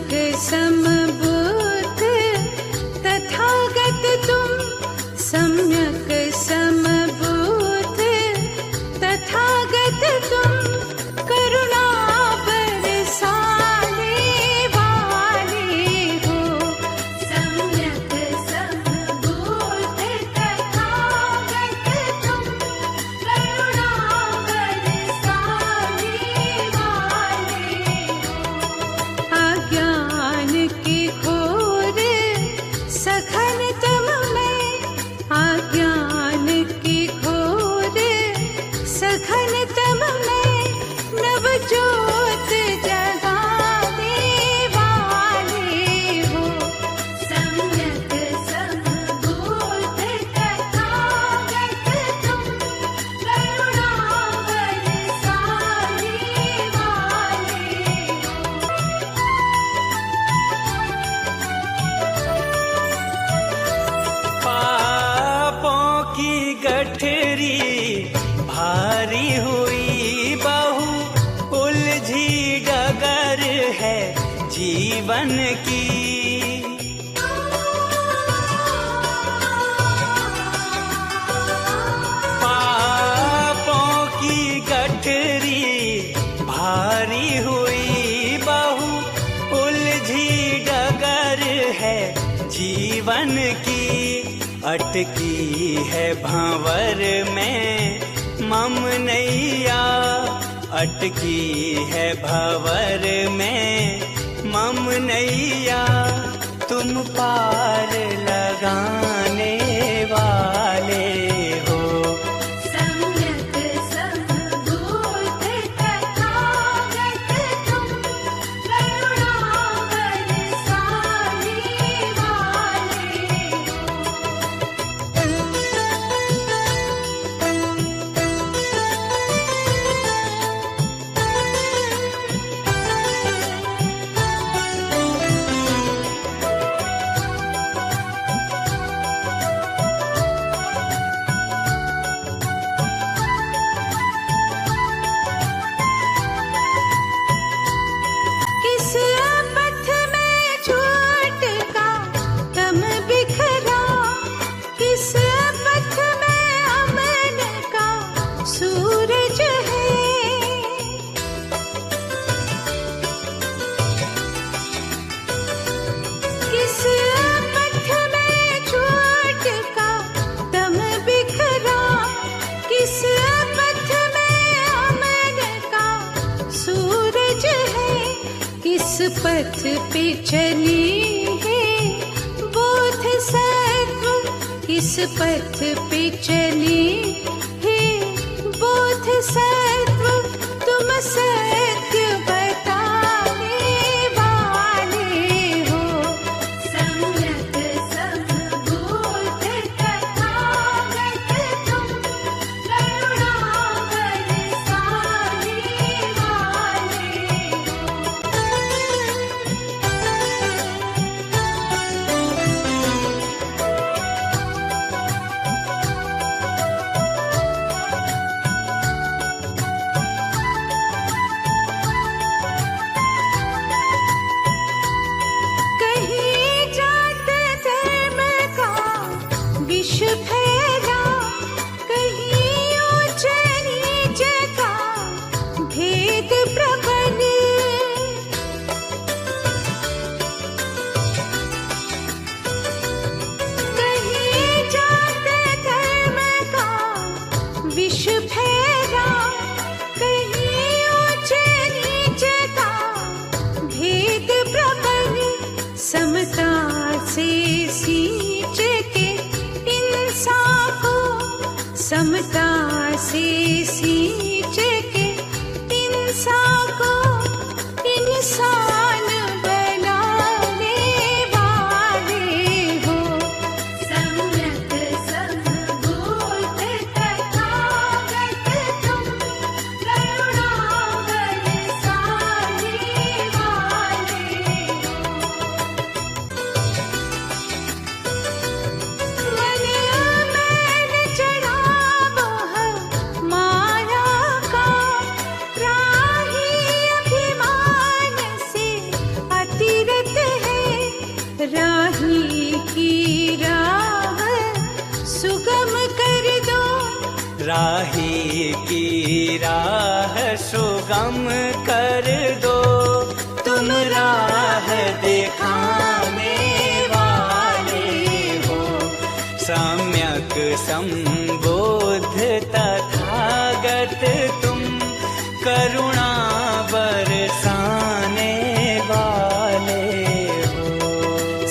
सम्यक समबुद्ध तथागत तुम, सम्यक समबुद्ध तथागत तुम, करुणा बरसाने वाले हो। सम्यक समबुद्ध तथागत तुम, करुणा बरसाने वाले हो। अज्ञान के घोर सघन तुम में, अज्ञान के घोर सघन तुम में, नव ज्योत जगाने वाले हो। सम्यक समबुद्ध तथागत तुम, करुणा बरसाने वाले हो। पापों की गठरी भारी हुई बहु, उलझी डगर है जीवन की। पापों की गठरी भारी हुई बहु, उलझी डगर है जीवन की। अटकी है भंवर में मम नैया, अटकी है भंवर में मम नैया, तुम पार लगाने वाले हो। सम्यक समबुद्ध तथागत तुम, करुणा बरसाने वाले हो। किस पथ में छूट का दम बिखरा, किस पथ में अमन का सूरज है। किस पथ में छूट का दम बिखरा, किस पथ में अमन का सूरज है। किस पथ पे चली है बोध सत्व, किस पथ पे चली है बोध सत्व, तुम सत्य बताने वाले हो। सम्यक समबुद्ध तथागत तुम, करुणा बरसाने वाले हो। कहीं जात धर्म का विष फैला, कहीं ऊंच नीच का भेद प्रबल, कहीं जात धर्म का विष फैला, कहीं ऊंच नीच का भेद प्रबल। समता से सींच के इंसान को, समता से सींच के इंसान को, इंसान बनाने वाले हो। सम्यक समबुद्ध तथागत तुम, करुणा बरसाने वाले हो। मन मैल चढ़ा मोह माया का, राही अभिमान से राही की राह सुगम कर दो, तुम राह दिखाने वाले हो। सम्यक संबोध तथागत तुम, करुणा बरसाने वाले हो।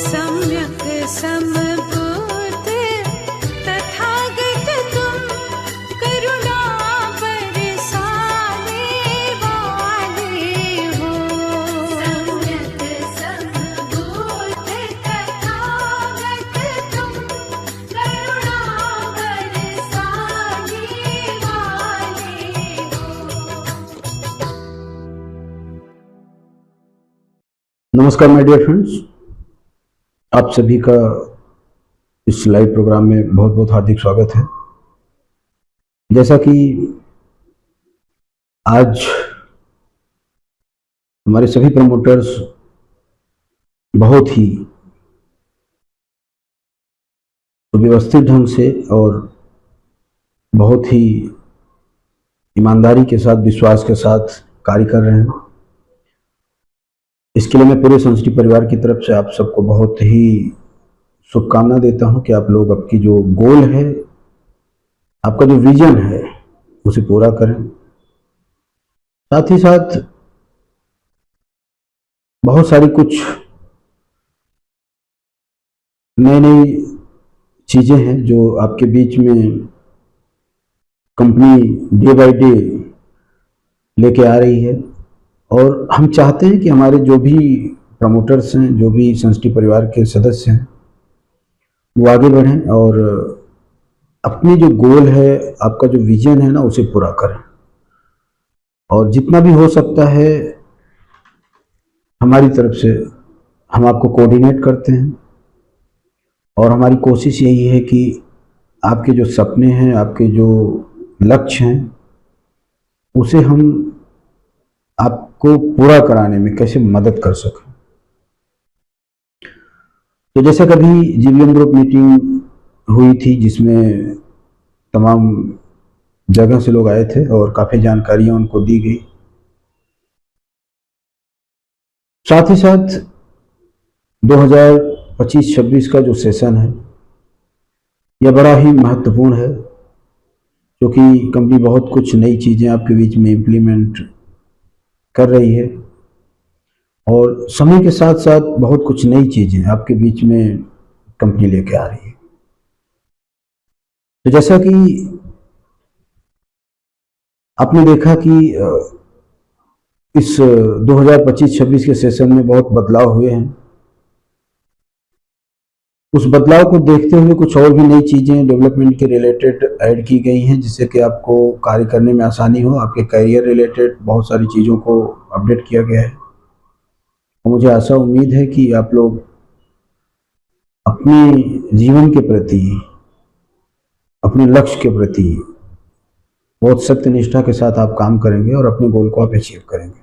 सम्यक संबोध तथागत तुम, करुणा बरसाने वाले हो। सम्यक संबोध तथागत तुम, करुणा बरसाने वाले हो। नमस्कार माय डियर फ्रेंड्स, आप सभी का इस लाइव प्रोग्राम में बहुत बहुत हार्दिक स्वागत है। जैसा कि आज हमारे सभी प्रमोटर्स बहुत ही सुव्यवस्थित ढंग से और बहुत ही ईमानदारी के साथ, विश्वास के साथ कार्य कर रहे हैं। इसके लिए मैं पूरे संस्कृति परिवार की तरफ से आप सबको बहुत ही शुभकामना देता हूं कि आप लोग आपकी जो गोल है, आपका जो विजन है, उसे पूरा करें। साथ ही साथ बहुत सारी कुछ नई नई चीजें हैं जो आपके बीच में कंपनी डे बाय डे लेके आ रही है, और हम चाहते हैं कि हमारे जो भी प्रमोटर्स हैं, जो भी संस्कृति परिवार के सदस्य हैं, वो आगे बढ़ें और अपनी जो गोल है, आपका जो विजन है ना, उसे पूरा करें। और जितना भी हो सकता है हमारी तरफ से हम आपको कोऑर्डिनेट करते हैं, और हमारी कोशिश यही है कि आपके जो सपने हैं, आपके जो लक्ष्य हैं, उसे हम आपको पूरा कराने में कैसे मदद कर सकें। तो जैसे कभी जीवीएम ग्रुप मीटिंग हुई थी जिसमें तमाम जगह से लोग आए थे और काफ़ी जानकारियां उनको दी गई। साथ ही साथ 2025-26 का जो सेशन है, यह बड़ा ही महत्वपूर्ण है, क्योंकि कंपनी बहुत कुछ नई चीज़ें आपके बीच में इम्प्लीमेंट कर रही है, और समय के साथ साथ बहुत कुछ नई चीज़ें आपके बीच में कंपनी लेके आ रही है। तो जैसा कि आपने देखा कि इस 2025-26 के सेशन में बहुत बदलाव हुए हैं। उस बदलाव को देखते हुए कुछ और भी नई चीज़ें डेवलपमेंट के रिलेटेड ऐड की गई हैं, जिससे कि आपको कार्य करने में आसानी हो। आपके करियर रिलेटेड बहुत सारी चीज़ों को अपडेट किया गया है, और मुझे आशा उम्मीद है कि आप लोग अपने जीवन के प्रति, अपने लक्ष्य के प्रति बहुत सत्यनिष्ठा के साथ आप काम करेंगे और अपने गोल को आप अचीव करेंगे।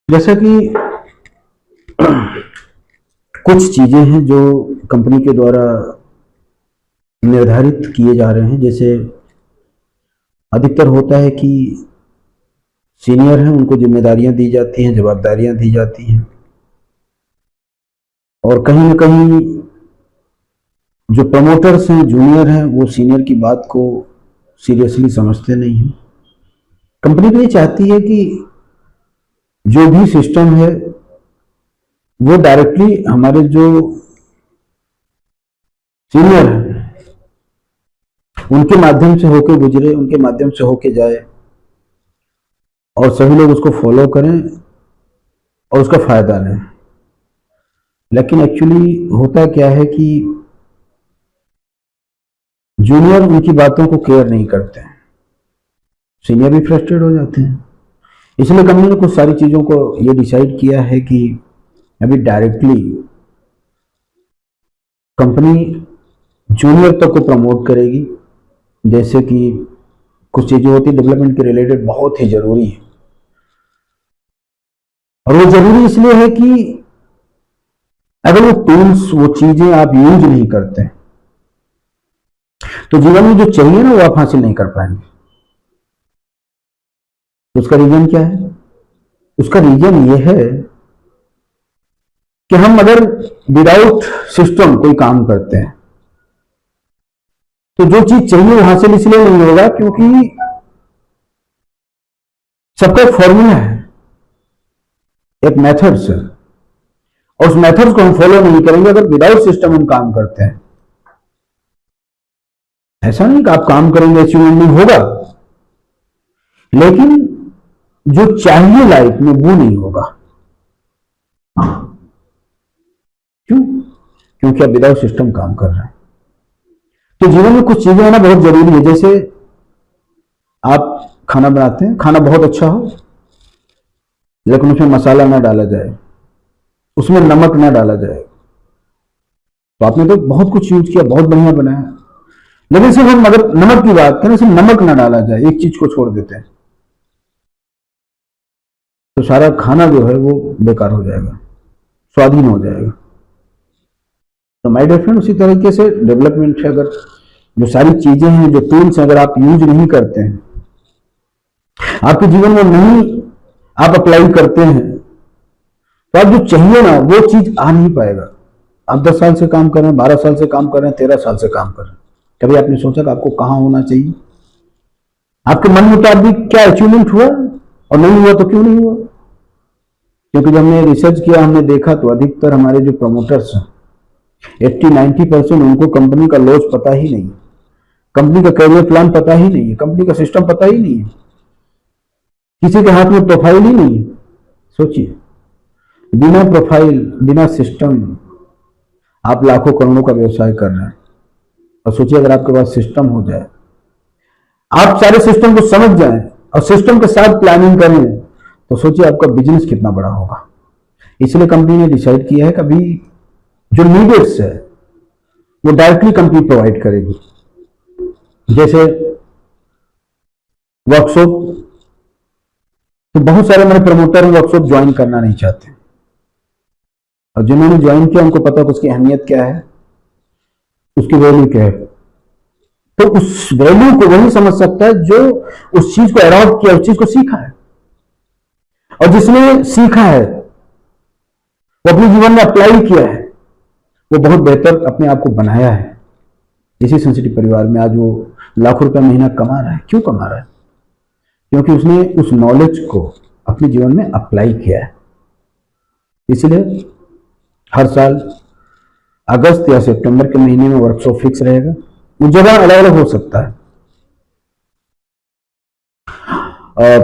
जैसा कि कुछ चीज़ें हैं जो कंपनी के द्वारा निर्धारित किए जा रहे हैं। जैसे अधिकतर होता है कि सीनियर हैं, उनको जिम्मेदारियां दी जाती हैं, जवाबदारियां दी जाती हैं, और कहीं ना कहीं जो प्रमोटर्स हैं, जूनियर हैं, वो सीनियर की बात को सीरियसली समझते नहीं हैं। कंपनी तो ये चाहती है कि जो भी सिस्टम है वो डायरेक्टली हमारे जो सीनियर हैं उनके माध्यम से होके गुजरे, उनके माध्यम से होके जाए, और सभी लोग उसको फॉलो करें और उसका फायदा लें। लेकिन एक्चुअली होता क्या है कि जूनियर उनकी बातों को केयर नहीं करते हैं, सीनियर भी फ्रस्ट्रेट हो जाते हैं। इसलिए कंपनी ने कुछ सारी चीजों को ये डिसाइड किया है कि अभी डायरेक्टली कंपनी जूनियर तक को प्रमोट करेगी। जैसे कि कुछ चीजें होती है डेवलपमेंट के रिलेटेड बहुत ही जरूरी है, और वो जरूरी इसलिए है कि अगर वो टूल्स, वो चीजें आप यूज नहीं करते तो जीवन में जो चाहिए ना वो आप हासिल नहीं कर पाएंगे। तो उसका रीजन क्या है? उसका रीजन ये है कि हम अगर विदाउट सिस्टम कोई काम करते हैं तो जो चीज चाहिए वो हासिल इसलिए नहीं होगा क्योंकि सबका एक फॉर्मूला है, एक मेथड्स है, और उस मेथड्स को हम फॉलो नहीं करेंगे अगर विदाउट सिस्टम हम काम करते हैं। ऐसा नहीं कि आप काम करेंगे अचीवमेंट नहीं होगा, लेकिन जो चाहिए लाइफ में वो नहीं होगा। क्यों? क्योंकि आप विदाउट सिस्टम काम कर रहे हैं। तो जीवन में कुछ चीजें होना बहुत जरूरी है। जैसे आप खाना बनाते हैं, खाना बहुत अच्छा हो लेकिन उसमें मसाला ना डाला जाए, उसमें नमक ना डाला जाए। तो आपने तो बहुत कुछ यूज किया, बहुत बढ़िया बनाया, लेकिन सिर्फ हम अगर नमक की बात करें, सिर्फ नमक ना डाला जाए, एक चीज को छोड़ देते हैं, तो सारा खाना जो है वो बेकार हो जाएगा, स्वाधीन हो जाएगा। तो माय डियर फ्रेंड, उसी तरीके से डेवलपमेंट है। अगर जो सारी चीजें हैं, जो टूल्स अगर आप यूज नहीं करते हैं, आपके जीवन में नहीं आप अप्लाई करते हैं, तो आप जो चाहिए ना वो चीज आ नहीं पाएगा। आप 10 साल से काम कर रहे हैं, 12 साल से काम कर रहे हैं, 13 साल से काम कर रहे हैं, कभी आपने सोचा कि आपको कहां होना चाहिए? आपके मन मुताबिक क्या अचीवमेंट हुआ, और नहीं हुआ तो क्यों नहीं हुआ? क्योंकि जब हमने रिसर्च किया, हमने देखा तो अधिकतर हमारे जो प्रमोटर्स हैं 80-90% उनको कंपनी का लॉस पता ही नहीं है, कंपनी का कैरियर प्लान पता ही नहीं है, कंपनी का सिस्टम पता ही नहीं है, किसी के हाथ में प्रोफाइल ही नहीं है। सोचिए, बिना प्रोफाइल, बिना सिस्टम आप लाखों करोड़ों का व्यवसाय कर रहे हैं। और सोचिए अगर आपके पास सिस्टम हो जाए, आप सारे सिस्टम को समझ जाएं और सिस्टम के साथ प्लानिंग करें, तो सोचिए आपका बिजनेस कितना बड़ा होगा। इसलिए कंपनी ने डिसाइड किया है कि अभी जो नीडेड्स है वो डायरेक्टली कंपनी प्रोवाइड करेगी। जैसे वर्कशॉप, तो बहुत सारे मेरे प्रमोटर वर्कशॉप ज्वाइन करना नहीं चाहते, और जिन्होंने ज्वाइन किया उनको पता है उसकी अहमियत क्या है, उसकी वैल्यू क्या है। तो उस वैल्यू को वही समझ सकता है जो उस चीज को अडॉप्ट किया, उस चीज को सीखा है, और जिसने सीखा है वो अपने जीवन में अप्लाई किया है, वो बहुत बेहतर अपने आप को बनाया है। इसी सेंसिटिव परिवार में आज वो लाखों रुपया महीना कमा रहा है। क्यों कमा रहा है? क्योंकि उसने उस नॉलेज को अपने जीवन में अप्लाई किया है। इसलिए हर साल अगस्त या सितंबर के महीने में वर्कशॉप फिक्स रहेगा। वो जगह अलग अलग हो सकता है,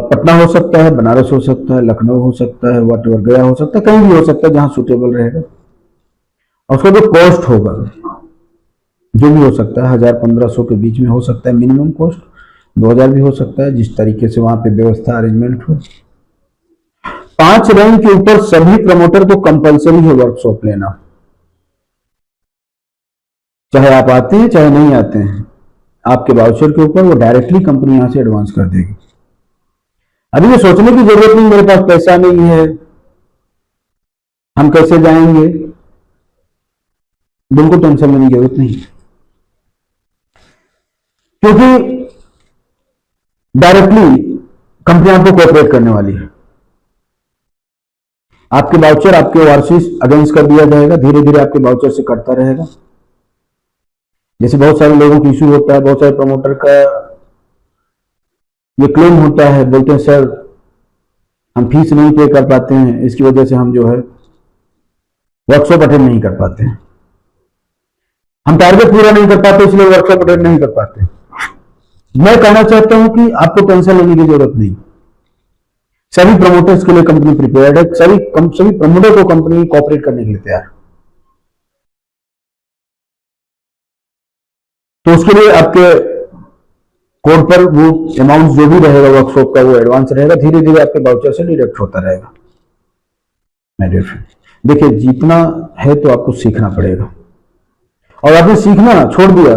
पटना हो सकता है, बनारस हो सकता है, लखनऊ हो सकता है, वॉटएवर, गया हो सकता है, कहीं भी हो सकता है जहां सुटेबल रहेगा। और उसका जो कॉस्ट होगा, जो भी हो सकता है, 1000-1500 के बीच में हो सकता है मिनिमम कॉस्ट, 2000 भी हो सकता है, जिस तरीके से वहां पे व्यवस्था अरेंजमेंट हो। 5 रैंक के ऊपर सभी प्रमोटर को कंपलसरी है वर्कशॉप लेना, चाहे आप आते हैं चाहे नहीं आते हैं। आपके वाउचर के ऊपर वो डायरेक्टली कंपनी यहां से एडवांस कर देगी। अभी ये सोचने की जरूरत नहीं मेरे पास पैसा नहीं है, हम कैसे जाएंगे, बिल्कुल टेंशन लेने की जरूरत नहीं, क्योंकि डायरेक्टली कंपनी आपको कोऑपरेट करने वाली है। आपके वाउचर, आपके ओवरसीज अगेंस कर दिया जाएगा, धीरे धीरे आपके वाउचर से कटता रहेगा। जैसे बहुत सारे लोगों की इशू होता है, बहुत सारे प्रमोटर का ये क्लेम होता है, बोलते हैं सर हम फीस नहीं पे कर पाते हैं, इसकी वजह से हम जो है वर्कशॉप अटेंड नहीं कर पाते हैं, हम टारगेट पूरा नहीं कर पाते इसलिए वर्कशॉप अटेंड नहीं कर पाते। मैं कहना चाहता हूं कि आपको टेंशन लेने की जरूरत नहीं, सभी प्रमोटर्स के लिए कंपनी प्रिपेयर्ड है, सभी प्रमोटर को कंपनी कोऑपरेट करने के लिए तैयार है। तो उसके लिए आपके कोड पर वो अमाउंट जो भी रहेगा वर्कशॉप का वो एडवांस रहेगा, धीरे धीरे आपके वाउचर से डिडक्ट होता रहेगा। माय डियर फ्रेंड, देखिए जीतना है तो आपको सीखना पड़ेगा, और आपने सीखना छोड़ दिया,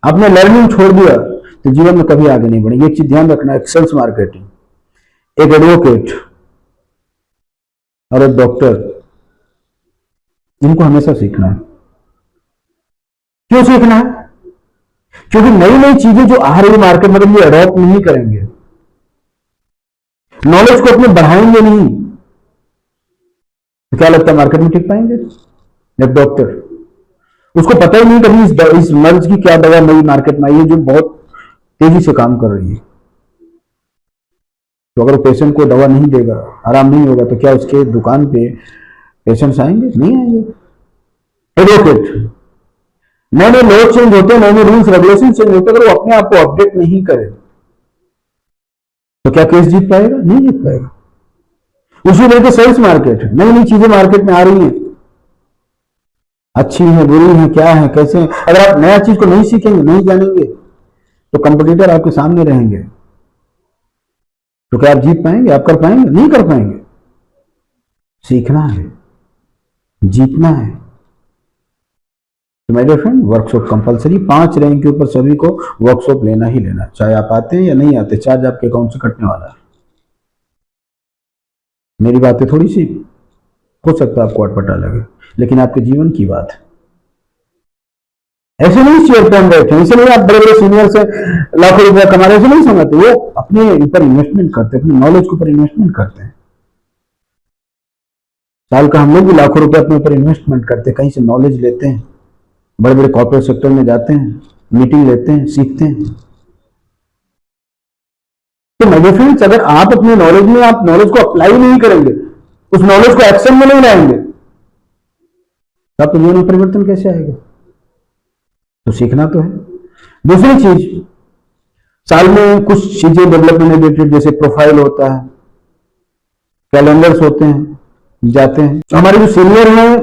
आपने लर्निंग छोड़ दिया, तो जीवन में कभी आगे नहीं बढ़ेंगे। एक चीज ध्यान रखना, एक सेल्स मार्केटिंग, एक एडवोकेट और एक डॉक्टर, इनको हमेशा सीखना है। क्यों सीखना है? क्योंकि नई नई चीजें जो आ रही मार्केट में ये अडॉप्ट नहीं करेंगे, नॉलेज को अपने बढ़ाएंगे नहीं, तो क्या लगता है मार्केट में टिक पाएंगे? एक डॉक्टर, उसको पता ही नहीं कभी इस मर्ज की क्या दवा नई मार्केट में आई है जो बहुत तेजी से काम कर रही है। तो अगर पेशेंट को दवा नहीं देगा, आराम नहीं होगा, तो क्या उसके दुकान पे पेशेंट्स आएंगे? नहीं आएंगे। एडवोकेट, नए नए लॉ चेंज होते हैं, नए नए रूल्स रेगुलेशन चेंज होते हैं, अगर वो अपने आप को अपडेट नहीं करे तो क्या केस जीत पाएगा? नहीं जीत पाएगा। उसी लेके सेल्स मार्केट, नई नई चीजें मार्केट में आ रही हैं, अच्छी है, बुरी है, क्या है, कैसे है। अगर आप नया चीज को नहीं सीखेंगे, नहीं जानेंगे, तो कंपटीटर आपके सामने रहेंगे, तो क्या आप जीत पाएंगे? आप कर पाएंगे? नहीं कर पाएंगे। सीखना है, जीतना है। तो मेरे फ्रेंड, वर्कशॉप कंपलसरी, 5 रैंक के ऊपर सभी को वर्कशॉप लेना ही लेना, चाहे आप आते हैं या नहीं आते, चार्ज आपके अकाउंट से कटने वाला है। मेरी बातें थोड़ी सी हो सकता है आपको अटपटा लगे, लेकिन आपके जीवन की बात है। ऐसे नहीं शेयर पे हम बैठे, ऐसे नहीं आप बड़े बड़े सीनियर से लाखों रुपया कमा रहे, ऐसे नहीं समझते। वो अपने ऊपर इन्वेस्टमेंट करते हैं, अपने नॉलेज के ऊपर इन्वेस्टमेंट करते हैं। साल का हम लोग भी लाखों रुपए अपने ऊपर इन्वेस्टमेंट करते हैं, कहीं से नॉलेज लेते हैं, बड़े बड़े कॉर्पोरेट सेक्टर में जाते हैं, मीटिंग लेते हैं, सीखते हैं। तो मेरे फ्रेंड्स, अगर आप अपने नॉलेज में आप नॉलेज को अप्लाई नहीं करेंगे, उस नॉलेज को एक्शन में नहीं लाएंगे, तो आपके जीवन में परिवर्तन कैसे आएगा? तो सीखना तो है। दूसरी चीज, साल में कुछ चीजें डेवलपमेंट रिलेटेड, जैसे प्रोफाइल होता है, कैलेंडर्स होते हैं, जाते हैं। हमारे जो सीनियर हैं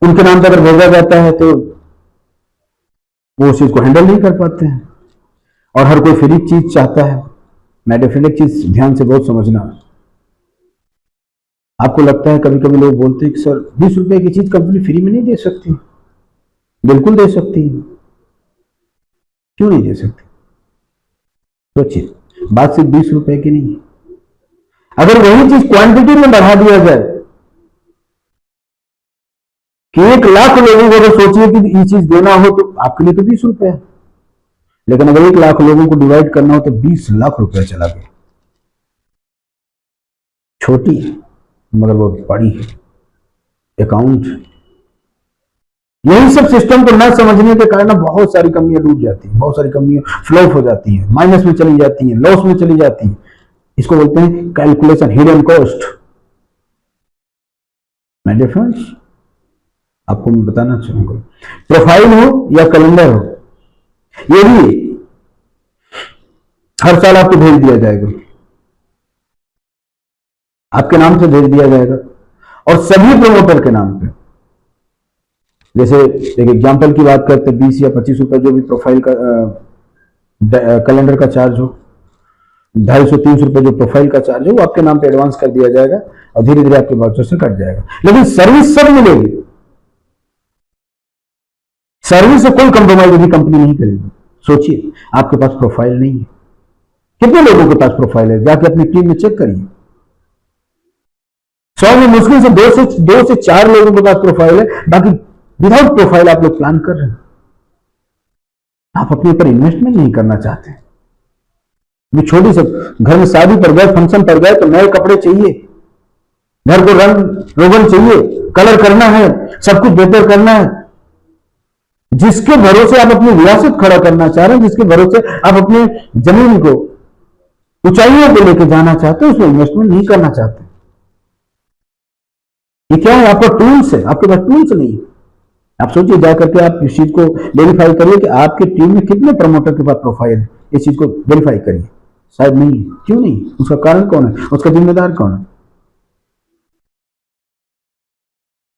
उनके नाम पर अगर भेजा जाता है तो वो उस चीज को हैंडल नहीं कर पाते हैं, और हर कोई फ्री चीज चाहता है। मैं डेफिनेट चीज ध्यान से बहुत समझना। आपको लगता है, कभी कभी लोग बोलते हैं कि सर 20 रुपए की चीज कंपनी फ्री में नहीं दे सकती। बिल्कुल दे सकती है, क्यों नहीं दे सकती? सोचिए, बात सिर्फ 20 रुपए की नहीं है। अगर वही चीज क्वांटिटी में बढ़ा दिया जाए कि 1 लाख लोगों को अगर सोचिए कि ये चीज देना हो, तो आपके लिए तो 20 रुपए है, लेकिन अगर 1 लाख लोगों को डिवाइड करना हो तो 20 लाख रुपए चला गया। छोटी है मगर वो बड़ी है अकाउंट। यही सब सिस्टम को न समझने के कारण बहुत सारी कंपनियां डूब जाती हैं, बहुत सारी कंपनियां फ्लॉप हो जाती हैं, माइनस में चली जाती हैं, लॉस में चली जाती हैं। इसको बोलते हैं calculation, hidden cost. My dear friends, आपको मैं बताना चाहूंगा, प्रोफाइल हो या कैलेंडर हो, ये भी हर साल आपको भेज दिया जाएगा, आपके नाम से भेज दिया जाएगा, और सभी प्रमोटर के नाम पे। जैसे एक एग्जांपल की बात करते हैं, 20 या 25 रुपए जो भी प्रोफाइल का कैलेंडर का चार्ज हो, 250-300 रुपए जो प्रोफाइल का चार्ज हो, वो आपके नाम पे एडवांस कर दिया जाएगा और धीरे धीरे आपके वाउचर से कट जाएगा। लेकिन सर्विस सब मिलेगी, सर्विस से कोई कंप्रोमाइज अभी कंपनी नहीं करेगी। सोचिए, आपके पास प्रोफाइल नहीं है। कितने लोगों के पास प्रोफाइल है? जाके अपनी टीम में चेक करिए। 100 में मुश्किल से 2 से 4 लोगों के पास प्रोफाइल है, बाकी विदाउट प्रोफाइल आप लोग प्लान कर रहे हैं। आप अपने ऊपर इन्वेस्टमेंट नहीं करना चाहते। भी छोटी से घर में शादी पर गए, फंक्शन पर गए, तो नए कपड़े चाहिए, घर को रंग रोगन चाहिए, कलर करना है, सब कुछ बेहतर करना है। जिसके भरोसे आप अपनी विरासत खड़ा करना चाह रहे हैं, जिसके भरोसे आप अपने जमीन को ऊंचाइयों पे लेके जाना चाहते हैं, उसमें इन्वेस्टमेंट नहीं करना चाहते। ये क्या है? आपका टूल्स है, आपके पास टूल्स नहीं है। आप सोचिए, जाकर के आप इस चीज को वेरीफाई करिए कि आपकी टीम में कितने प्रमोटर के पास प्रोफाइल है। इस चीज को वेरीफाई करिए, शायद नहीं है। क्यों नहीं? उसका कारण कौन है? उसका जिम्मेदार कौन है?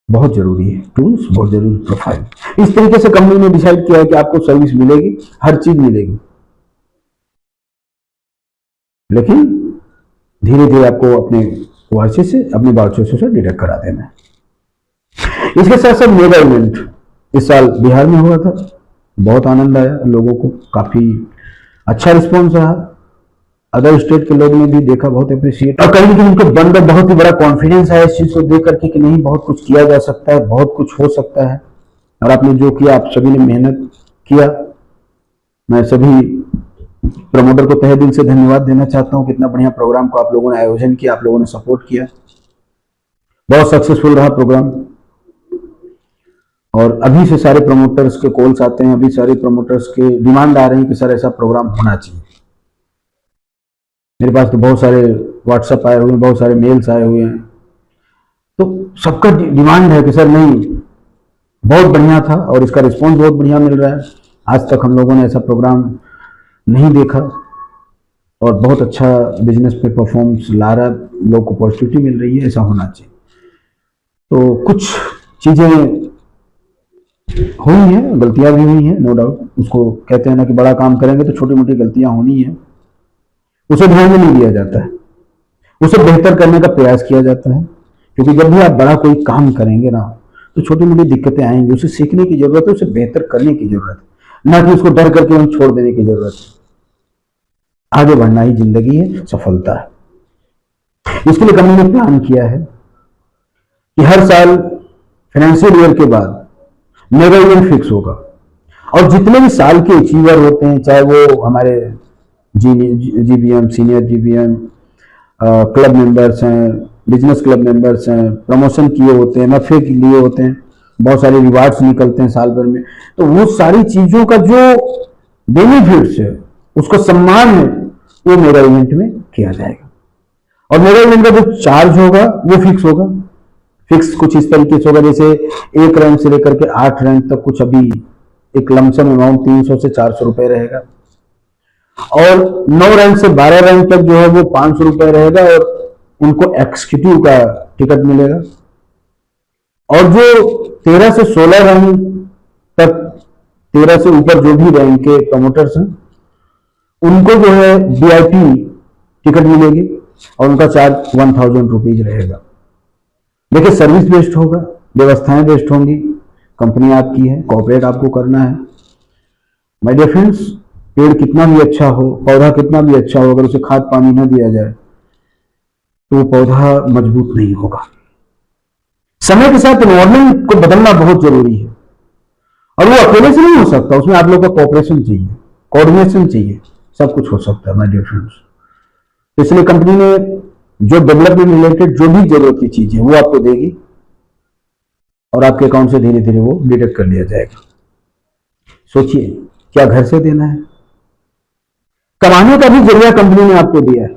बहुत जरूरी है टूल्स, बहुत जरूरी प्रोफाइल। इस तरीके से कंपनी ने डिसाइड किया है कि आपको सर्विस मिलेगी, हर चीज मिलेगी, लेकिन धीरे धीरे आपको अपने वाउचर से, अपने वाउचर से डिडक्ट करा देना है। इसके साथ साथ मेगा इवेंट इस साल बिहार में हुआ था, बहुत आनंद आया लोगों को, काफी अच्छा रिस्पॉन्स रहा। अदर स्टेट के लोगों ने भी देखा, बहुत अप्रिशिएट, और कहीं ना कहीं उनको बंदा बहुत ही बड़ा कॉन्फिडेंस है इस चीज को देख करके कि नहीं, बहुत कुछ किया जा सकता है, बहुत कुछ हो सकता है। और आपने जो किया, आप सभी ने मेहनत किया, मैं सभी प्रमोटर को तहे दिल से धन्यवाद देना चाहता हूँ। कितना बढ़िया प्रोग्राम को आप लोगों ने आयोजन किया, आप लोगों ने सपोर्ट किया, बहुत सक्सेसफुल रहा प्रोग्राम। और अभी से सारे प्रमोटर्स के कॉल्स आते हैं, अभी सारे प्रमोटर्स के डिमांड आ रहे हैं कि सर ऐसा प्रोग्राम होना चाहिए। मेरे पास तो बहुत सारे व्हाट्सएप आए हुए हैं, बहुत सारे मेल्स आए हुए हैं, तो सबका डिमांड है कि सर नहीं, बहुत बढ़िया था और इसका रिस्पॉन्स बहुत बढ़िया मिल रहा है। आज तक हम लोगों ने ऐसा प्रोग्राम नहीं देखा और बहुत अच्छा बिजनेस पे परफॉर्मेंस ला रहा, लोगों को पॉजिटिविटी मिल रही है, ऐसा होना चाहिए। तो कुछ चीज़ें हुई हैं, गलतियां भी हुई हैं, नो डाउट। उसको कहते हैं ना कि बड़ा काम करेंगे तो छोटी मोटी गलतियां होनी है, उसे ध्यान में नहीं दिया जाता है, उसे बेहतर करने का प्रयास किया जाता है। क्योंकि जब भी आप बड़ा कोई काम करेंगे ना तो छोटी मोटी दिक्कतें आएंगी, उसे सीखने की जरूरत है, उसे बेहतर करने की जरूरत है, ना कि उसको डर करके हम छोड़ देने की जरूरत है। आगे बढ़ना ही जिंदगी है, सफलता है। इसके लिए कंपनी ने प्लान किया है कि हर साल फाइनेंशियल ईयर के बाद मेगा इवेंट फिक्स होगा और जितने भी साल के अचीवर होते हैं, चाहे वो हमारे GBM, senior GBM, club members हैं, बिजनेस क्लब मेंबर्स हैं, प्रमोशन किए होते हैं, नफे के लिए होते हैं, बहुत सारे रिवार्ड्स निकलते हैं साल भर में, तो वो सारी चीजों का जो बेनिफिट्स है, उसका सम्मान है, वो मेगा इवेंट में किया जाएगा। और मेगा इवेंट का जो चार्ज होगा वो फिक्स होगा। फिक्स कुछ इस तरीके से होगा, जैसे 1 रैंक से लेकर के 8 रैंक तक कुछ अभी एक लमसम अमाउंट 300 से 400 रुपए रहेगा, और 9 रैंक से 12 रैंक तक जो है वो 500 रुपए रहेगा और उनको एग्जीक्यूटिव का टिकट मिलेगा। और जो 13 से 16 रैंक तक, 13 से ऊपर जो भी रैंक के प्रमोटर्स हैं, उनको जो है वीआईपी टिकट मिलेगी और उनका चार्ज 1000 रुपीज रहेगा। देखिए, सर्विस बेस्ड होगा, व्यवस्थाएं बेस्ड होंगी, कंपनी आपकी है, कॉर्पोरेट आपको करना है। माय डियर फ्रेंड्स, पेड़ कितना भी अच्छा हो, पौधा कितना भी अच्छा हो, अगर उसे खाद पानी न दिया जाए तो वो पौधा मजबूत नहीं होगा। समय के साथ एनवायरमेंट को बदलना बहुत जरूरी है और वो अकेले से नहीं हो सकता, उसमें आप लोगों का कोऑपरेशन चाहिए, कोऑर्डिनेशन चाहिए, सब कुछ हो सकता है माय डियर फ्रेंड्स। इसलिए कंपनी ने जो डेवलपमेंट रिलेटेड जो भी जरूरत की चीज है वो आपको देगी और आपके अकाउंट से धीरे धीरे वो डिडक्ट कर लिया जाएगा। सोचिए, क्या घर से देना है? कमाने का भी जरिया कंपनी ने आपको दिया है।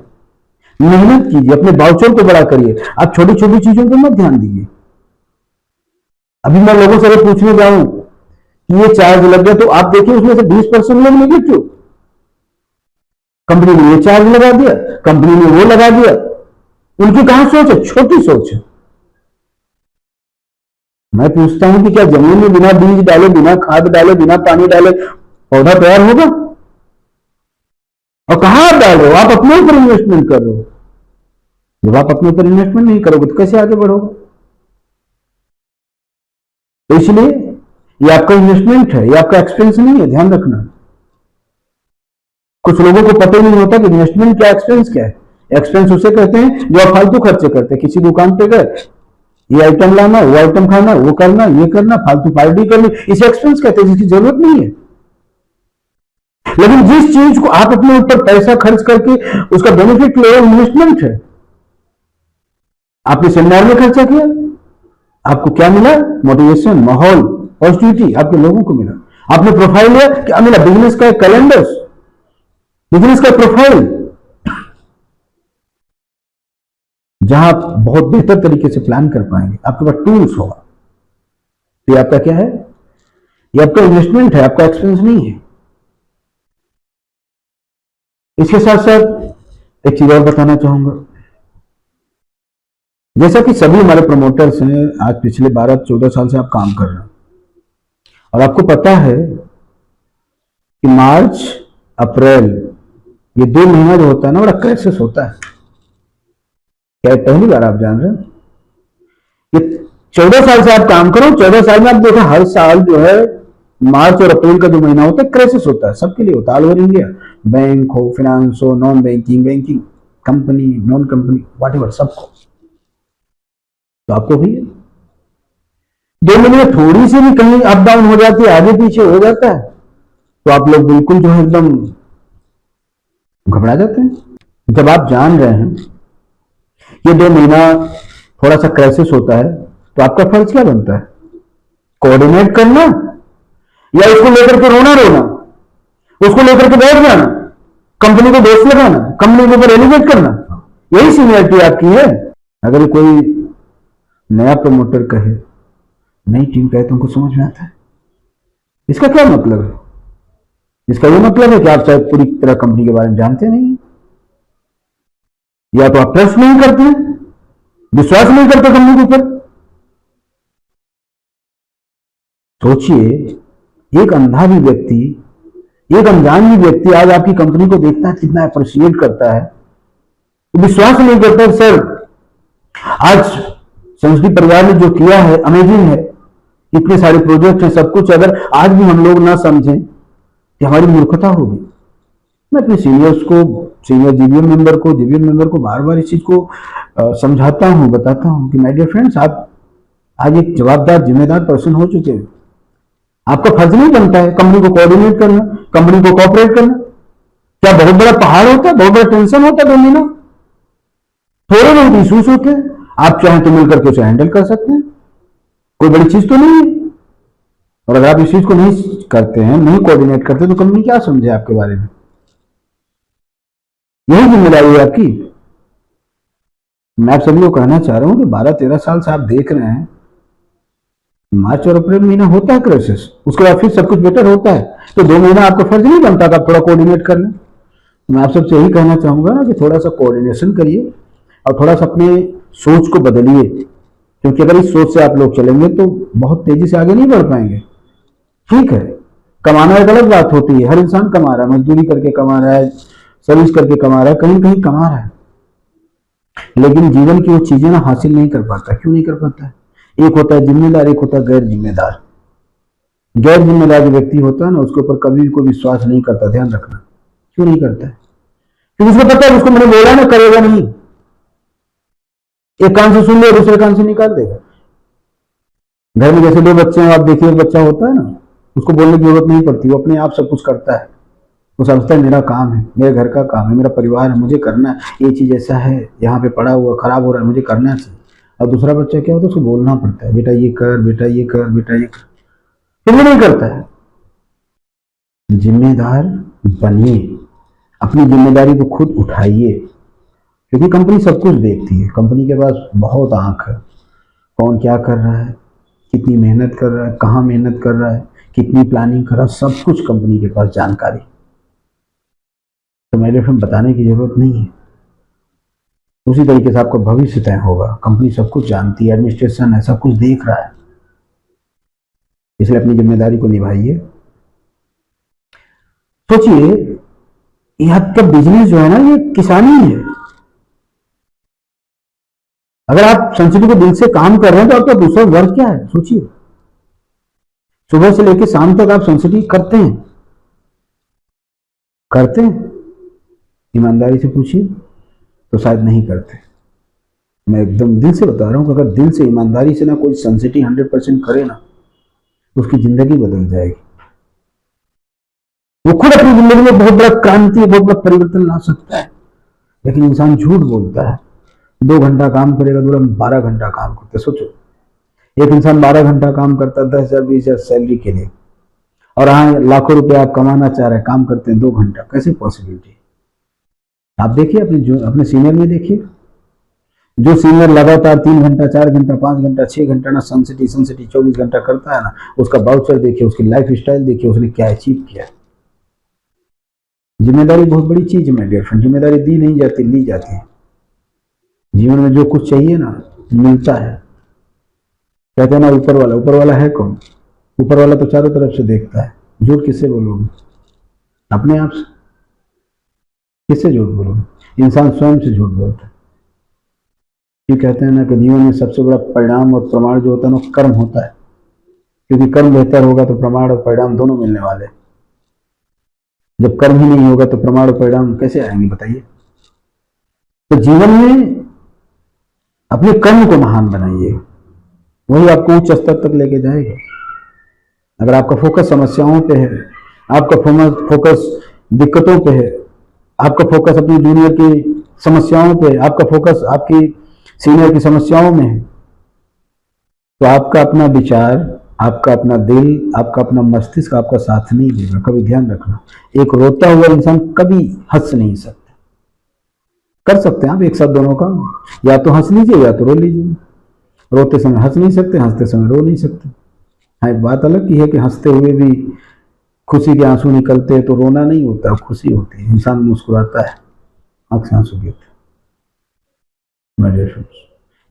मेहनत कीजिए, अपने वाउचर को बड़ा करिए, आप छोटी छोटी चीजों पर मत ध्यान दीजिए। अभी मैं लोगों से पूछने जाऊं कि ये चार्ज लग गया, तो आप देखिए उसमें से 20% लोग नेगेटिव, कंपनी ने ये चार्ज लगा दिया, कंपनी ने वो लगा दिया। उनकी कहां सोच है? छोटी सोच है। मैं पूछता हूं कि क्या जमीन में बिना बीज डाले, बिना खाद डाले, बिना पानी डाले पौधा तैयार होगा? और कहां आप डाल रहे हो? आप अपने ऊपर इन्वेस्टमेंट कर रहे हो। जब आप अपने ऊपर इन्वेस्टमेंट नहीं करोगे तो कैसे आगे बढ़ोगे? तो इसलिए ये आपका इन्वेस्टमेंट है, ये आपका एक्सपेंस नहीं है, ध्यान रखना। कुछ लोगों को पता ही नहीं होता कि इन्वेस्टमेंट क्या, एक्सपेंस क्या है। एक्सपेंस उसे कहते हैं जो आप फालतू खर्चे करते हैं। किसी दुकान पे गए, ये आइटम लाना, वो आइटम खाना, वो करना, ये करना, फालतू पार्टी करनी, इसे एक्सपेंस कहते हैं, जिसकी जरूरत नहीं है। लेकिन जिस चीज को आप अपने ऊपर पैसा खर्च करके उसका बेनिफिट ले, इन्वेस्टमेंट है। आपने सेमिनार में खर्चा किया, आपको क्या मिला? मोटिवेशन, माहौल, पॉजिटिविटी आपके लोगों को मिला। आपने प्रोफाइल लिया, क्या मिला? बिजनेस का कैलेंडर, बिजनेस का प्रोफाइल, जहां आप बहुत बेहतर तरीके से प्लान कर पाएंगे। आपके पास टूल्स होगा। तो ये आपका क्या है? ये आपका इन्वेस्टमेंट है, आपका एक्सपेंस नहीं है। इसके साथ साथ एक चीज और बताना चाहूंगा। जैसा कि सभी हमारे प्रमोटर्स हैं, आज पिछले 12-14 साल से आप काम कर रहे हैं और आपको पता है कि मार्च, अप्रैल, ये 2 महीना जो होता है ना, बड़ा क्राइसिस होता है। क्या पहली बार आप जान रहे हैं? ये 14 साल से आप काम करो, 14 साल में आप देखो हर साल जो है मार्च और अप्रैल का जो महीना होता है क्राइसिस होता है, सबके लिए होता है, ऑल ओवर इंडिया। बैंक हो, फाइनेंस हो, non banking, banking, company, non company, whatever, सबको। तो आपको भी 2 महीने में थोड़ी सी भी कहीं अप डाउन हो जाती है, आगे पीछे हो जाता है, तो आप लोग बिल्कुल जो है एकदम घबरा जाते हैं। जब आप जान रहे हैं ये 2 महीना थोड़ा सा क्राइसिस होता है, तो आपका फर्ज क्या बनता है? कोऑर्डिनेट करना, या उसको लेकर के रोना रोना, उसको लेकर के बैठ जाना, कंपनी को दोष लगाना, कंपनी के ऊपर एलिगेट करना, यही सीनियरिटी आपकी है। अगर कोई नया प्रमोटर कहे, नई टीम कहे, तो उनको समझ में आता है इसका क्या मतलब है। इसका ये मतलब है कि आप शायद पूरी तरह कंपनी के बारे में जानते नहीं, या तो आप ट्रस्ट नहीं करते, विश्वास नहीं करते कंपनी के ऊपर। सोचिए, एक अंधा भी व्यक्ति, एक अनजान भी व्यक्ति आज आपकी कंपनी को देखता है, कितना अप्रिशिएट करता है, तो विश्वास नहीं करता। सर, आज संस्कृति परिवार ने जो किया है अमेजिंग है, इतने सारे प्रोजेक्ट हैं, सब कुछ, अगर आज भी हम लोग ना समझें कि हमारी मूर्खता होगी। मैं अपने सीनियर्स को, सीनियर जीबीएम मेंबर को बार बार इस चीज को समझाता हूं, बताता हूं कि माय डियर फ्रेंड्स, आप आज एक जवाबदार जिम्मेदार पर्सन हो चुके हैं। आपका फर्ज नहीं बनता है कंपनी को कोऑर्डिनेट करना, कंपनी को कोऑपरेट करना। क्या बहुत बड़ा पहाड़ होता है, बहुत बड़ा टेंशन होता है 2 महीना? थोड़े बहुत इश्यूज होते हैं, आप चाहें तो मिलकर के उसे हैंडल कर सकते हैं, कोई बड़ी चीज तो नहीं है। और अगर आप इस चीज को नहीं करते हैं, नहीं कोऑर्डिनेट करते, तो कंपनी क्या समझे आपके बारे में? यही जिम्मेदारी है आपकी। मैं आप सभी को कहना चाह रहा हूं कि 12-13 साल से आप देख रहे हैं, मार्च और अप्रैल महीना होता है क्राइसिस, उसके बाद फिर सब कुछ बेटर होता है। तो 2 महीना आपका फर्ज नहीं बनता कि आप थोड़ा कोऑर्डिनेट कर लें। मैं आप सबसे यही कहना चाहूंगा कि थोड़ा सा कोऑर्डिनेशन करिए और थोड़ा सा अपने सोच को बदलिए, क्योंकि अगर इस सोच से आप लोग चलेंगे तो बहुत तेजी से आगे नहीं बढ़ पाएंगे। ठीक है, कमाना एक अलग बात होती है, हर इंसान कमा रहा है, मजदूरी करके कमा रहा है, सर्विस करके कमा रहा है, कहीं कहीं कमा रहा है, लेकिन जीवन की वो चीजें ना हासिल नहीं कर पाता। क्यों नहीं कर पाता है? एक होता है जिम्मेदार, एक होता है गैर जिम्मेदार। गैर जिम्मेदार जो व्यक्ति होता है ना, उसके ऊपर कभी भी कोई विश्वास नहीं करता। ध्यान रखना। क्यों नहीं करता है? क्योंकि उसको पता है उसको मैंने बोला ना, करेगा नहीं। एक कान से सुन ले, दूसरे कान से निकाल देगा। घर में जैसे 2 बच्चे हैं, आप देखिए, एक बच्चा होता है ना, उसको बोलने की जरूरत नहीं पड़ती, वो अपने आप सब कुछ करता है। वो समझता है मेरा काम है, मेरे घर का काम है, मेरा परिवार है, मुझे करना है, ये चीज ऐसा है, यहाँ पे पड़ा हुआ खराब हो रहा है, मुझे करना चाहिए। और दूसरा बच्चा क्या होता है, उसको बोलना पड़ता है, बेटा ये कर, बेटा ये कर, बेटा ये कर, फिर वो नहीं करता है। जिम्मेदार बनिए, अपनी जिम्मेदारी को खुद उठाइए, क्योंकि कंपनी सब कुछ देखती है। कंपनी के पास बहुत आंख है, कौन क्या कर रहा है, कितनी मेहनत कर रहा है, कहाँ मेहनत कर रहा है, कितनी प्लानिंग कर रहा है, सब कुछ कंपनी के पास जानकारी। तो मेरे फिर बताने की जरूरत नहीं है। उसी तरीके से आपका भविष्य तय होगा। कंपनी सब कुछ जानती है, एडमिनिस्ट्रेशन है, सब कुछ देख रहा है, इसलिए अपनी जिम्मेदारी को निभाइए। सोचिए, ये आपका बिजनेस जो है ना, ये किसानी है। अगर आप संस्कृति को दिल से काम कर रहे हैं तो आपका दूसरा वर्ग क्या है? सोचिए, सुबह से लेकर शाम तक आप संस्कृति करते हैं, करते हैं? ईमानदारी से पूछिए तो शायद नहीं करते। मैं एकदम दिल से बता रहा हूं कि अगर दिल से, ईमानदारी से ना कोई संस्कृति 100% करे ना, तो उसकी जिंदगी बदल जाएगी। वो खुद अपनी जिंदगी में बहुत बड़ा क्रांति, बहुत बड़ा परिवर्तन ला सकता है। लेकिन इंसान झूठ बोलता है, 2 घंटा काम करेगा, 12 घंटा काम करता है। सोचो, एक इंसान 12 घंटा काम करता है 10,000 20,000 सैलरी के लिए, और हाँ लाखों रुपए आप कमाना चाह रहे हैं, काम करते हैं 2 घंटा। कैसे पॉसिबिलिटी? आप देखिए अपने सीनियर में देखिए, जो सीनियर लगातार 3 घंटा 4 घंटा 5 घंटा 6 घंटा ना संसिटी 24 घंटा करता है ना, उसका बाउचर देखिए, उसकी लाइफ स्टाइल देखिए, उसने क्या अचीव किया। जिम्मेदारी बहुत बड़ी चीज है मेरे डियर फ्रेंड। जिम्मेदारी दी नहीं जाती, ली जाती है। जीवन में जो कुछ चाहिए ना, मिलता है। कहते हैं ना, ऊपर वाला है कौन? ऊपर वाला तो चारों तरफ से देखता है। झूठ किससे बोलोगे? अपने आप से। किससे झूठ बोलोगे? इंसान स्वयं से झूठ बोलता है। ये कहते हैं ना कि जीवन में सबसे बड़ा परिणाम और प्रमाण जो होता है ना, कर्म होता है, क्योंकि कर्म बेहतर होगा तो प्रमाण और परिणाम दोनों मिलने वाले। जब कर्म ही नहीं होगा तो प्रमाण और परिणाम कैसे आएंगे, बताइए? तो जीवन में अपने कर्म को महान बनाइए, वही आपको उच्च स्तर तक लेके जाएगा। अगर आपका फोकस समस्याओं पे है, आपका फोकस दिक्कतों पे है, आपका फोकस अपने जूनियर की समस्याओं पे, आपका फोकस आपकी सीनियर की समस्याओं में है, तो आपका अपना विचार, आपका अपना दिल, आपका अपना मस्तिष्क आपका साथ नहीं देगा। कभी ध्यान रखना, एक रोता हुआ इंसान कभी हंस नहीं सकता। कर सकते हैं आप एक साथ दोनों काम, या तो हंस लीजिए या तो रो लीजिए। रोते समय हंस नहीं सकते, हंसते समय रो नहीं सकते। हाँ, एक बात अलग की है कि हंसते हुए भी खुशी के आंसू निकलते हैं तो रोना नहीं होता, खुशी होती है, इंसान मुस्कुराता है, आंख से आंसू गिरते।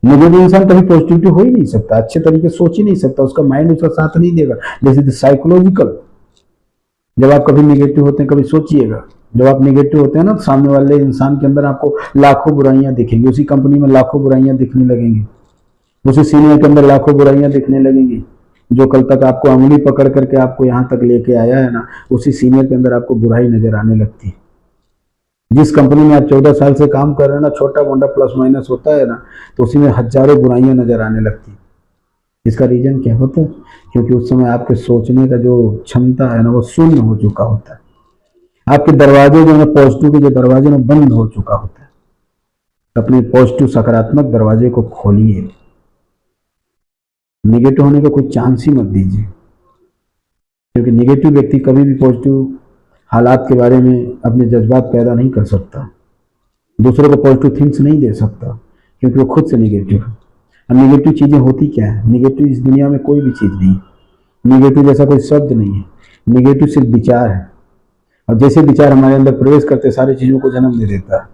नेगेटिव इंसान कभी पॉजिटिविटी हो ही नहीं सकता, अच्छे तरीके से सोच ही नहीं सकता, उसका माइंड उसका साथ नहीं देगा। जैसे साइकोलॉजिकल, जब आप कभी नेगेटिव होते हैं, कभी सोचिएगा, जब आप नेगेटिव होते हैं ना, तो सामने वाले इंसान के अंदर आपको लाखों बुराइयां दिखेंगी, उसी कंपनी में लाखों बुराइयां दिखने लगेंगी, उसी सीनियर के अंदर लाखों बुराइयां दिखने लगेंगी। जो कल तक आपको उंगली पकड़ करके आपको यहाँ तक लेके आया है ना, उसी सीनियर के अंदर आपको बुराई नजर आने लगती है। जिस कंपनी में आप 14 साल से काम कर रहे हैं ना, छोटा मोटा प्लस माइनस होता है ना, तो उसी में हजारों बुराइयां नजर आने लगती है। इसका रीजन क्या होता है? क्योंकि उस समय आपके सोचने का जो क्षमता है ना, वो शून्य हो चुका होता है। आपके दरवाजे जो है पॉजिटिव के, जो दरवाजे में बंद हो चुका होता है। अपने पॉजिटिव सकारात्मक दरवाजे को खोलिए, निगेटिव होने का कोई चांस ही मत दीजिए, क्योंकि निगेटिव व्यक्ति कभी भी पॉजिटिव हालात के बारे में अपने जज्बात पैदा नहीं कर सकता, दूसरों को पॉजिटिव थिंग्स नहीं दे सकता, क्योंकि वो खुद से निगेटिव है। और निगेटिव चीज़ें होती क्या है? निगेटिव इस दुनिया में कोई भी चीज़ नहीं है, निगेटिव जैसा कोई शब्द नहीं है, निगेटिव सिर्फ विचार है। और जैसे विचार हमारे अंदर प्रवेश करते सारी चीज़ों को जन्म दे देता है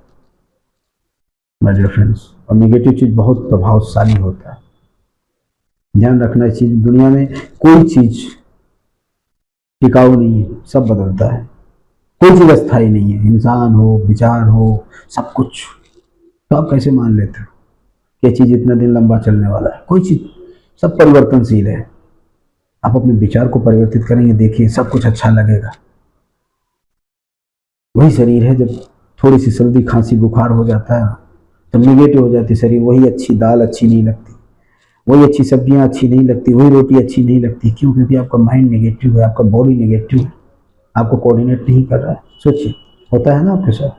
माय डियर फ्रेंड्स। और निगेटिव चीज़ बहुत प्रभावशाली होता है, ध्यान रखना। इस चीज़ दुनिया में कोई चीज़ टिकाऊ नहीं है, सब बदलता है, कोई चीज़ अस्थायी नहीं है, इंसान हो, विचार हो, सब कुछ। तो आप कैसे मान लेते हो कि चीज़ इतना दिन लंबा चलने वाला है? कोई चीज़, सब परिवर्तनशील है। आप अपने विचार को परिवर्तित करेंगे, देखिए सब कुछ अच्छा लगेगा। वही शरीर है, जब थोड़ी सी सर्दी खांसी बुखार हो जाता है तो निगेटिव हो जाती है शरीर। वही अच्छी दाल अच्छी नहीं लगती, वही अच्छी सब्जियां अच्छी नहीं लगती, वही रोटी अच्छी नहीं लगती। क्यों? क्योंकि आपका माइंड नेगेटिव है, आपका बॉडी नेगेटिव है, आपको कोऑर्डिनेट नहीं कर रहा है। सोचिए, होता है ना आपके साथ।